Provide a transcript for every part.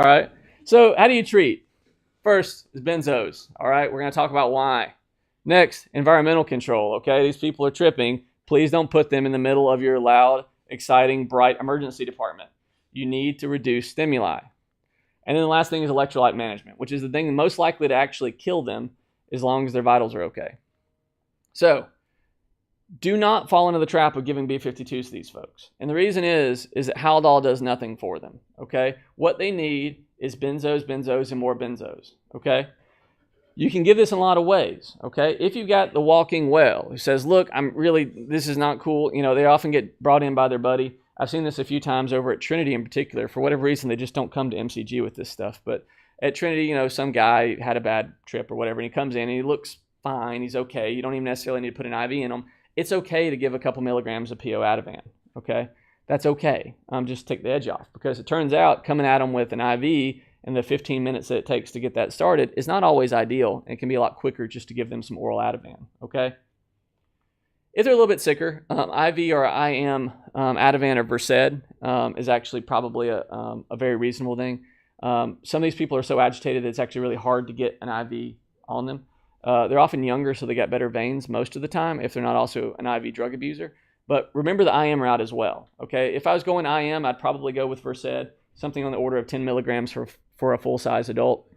All right. So how do you treat? First is benzos. All right. We're going to talk about why. Next, environmental control. Okay. These people are tripping. Please don't put them in the middle of your loud, exciting, bright emergency department. You need to reduce stimuli. And then the last thing is electrolyte management, which is the thing most likely to actually kill them as long as their vitals are okay. So do not fall into the trap of giving B52s to these folks. And the reason is that Haldol does nothing for them, okay? What they need is benzos, benzos, and more benzos, okay? You can give this in a lot of ways, okay? If you've got the walking well who says, look, this is not cool. You know, they often get brought in by their buddy. I've seen this a few times over at Trinity in particular. For whatever reason, they just don't come to MCG with this stuff. But at Trinity, you know, some guy had a bad trip or whatever, and he comes in and he looks fine. He's okay. You don't even necessarily need to put an IV in him. It's okay to give a couple milligrams of PO Ativan, okay? That's okay. Just take the edge off, because it turns out coming at them with an IV and the 15 minutes that it takes to get that started is not always ideal. It can be a lot quicker just to give them some oral Ativan, okay? If they're a little bit sicker, IV or IM Ativan or Versed is actually probably a very reasonable thing. Some of these people are so agitated that it's actually really hard to get an IV on them. They're often younger, so they got better veins most of the time if they're not also an IV drug abuser. But remember the IM route as well, okay? If I was going IM, I'd probably go with Versed, something on the order of 10 milligrams for a full-size adult.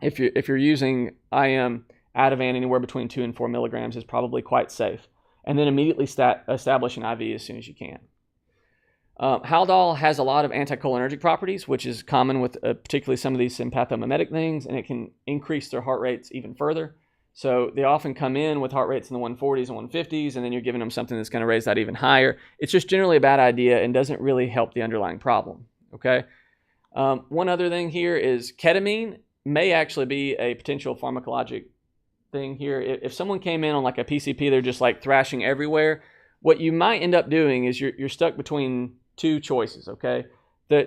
If you're using IM Ativan, anywhere between 2 and 4 milligrams is probably quite safe. And then immediately establish an IV as soon as you can. Haldol has a lot of anticholinergic properties, which is common with particularly some of these sympathomimetic things, and it can increase their heart rates even further. So they often come in with heart rates in the 140s and 150s, and then you're giving them something that's going to raise that even higher. It's just generally a bad idea and doesn't really help the underlying problem, okay? One other thing here is ketamine may actually be a potential pharmacologic thing here. If someone came in on like a PCP, they're just like thrashing everywhere, what you might end up doing is you're stuck between two choices, okay?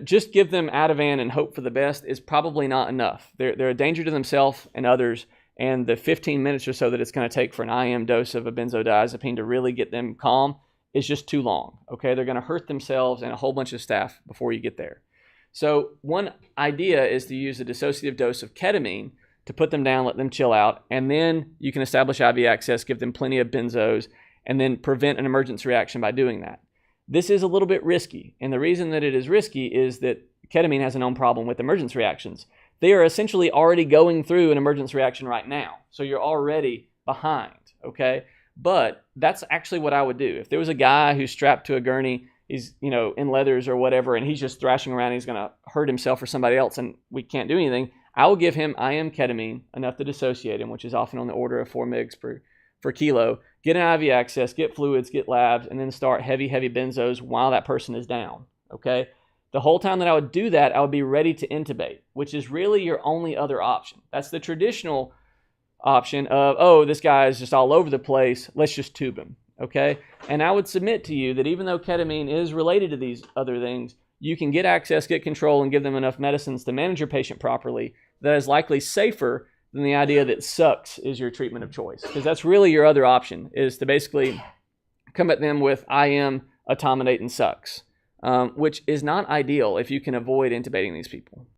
Just give them Ativan and hope for the best is probably not enough. They're a danger to themselves and others, and the 15 minutes or so that it's going to take for an IM dose of a benzodiazepine to really get them calm is just too long, okay? They're going to hurt themselves and a whole bunch of staff before you get there. So one idea is to use a dissociative dose of ketamine to put them down, let them chill out, and then you can establish IV access, give them plenty of benzos, and then prevent an emergency reaction by doing that. This is a little bit risky, and the reason that it is risky is that ketamine has a known problem with emergency reactions. They are essentially already going through an emergency reaction right now, so you're already behind, okay? But that's actually what I would do. If there was a guy who's strapped to a gurney, he's, you know, in leathers or whatever, and he's just thrashing around, he's going to hurt himself or somebody else, and we can't do anything, I will give him IM ketamine, enough to dissociate him, which is often on the order of 4 mg per kilo, get an IV access, get fluids, get labs, and then start heavy benzos while that person is down, okay? The whole time that I would do that, I would be ready to intubate, which is really your only other option. That's the traditional option of, oh, this guy is just all over the place, let's just tube him, okay? And I would submit to you that even though ketamine is related to these other things, you can get access, get control, and give them enough medicines to manage your patient properly that is likely safer than the idea that sucks is your treatment of choice. Because that's really your other option, is to basically come at them with IM, etomidate, and sucks, which is not ideal if you can avoid intubating these people.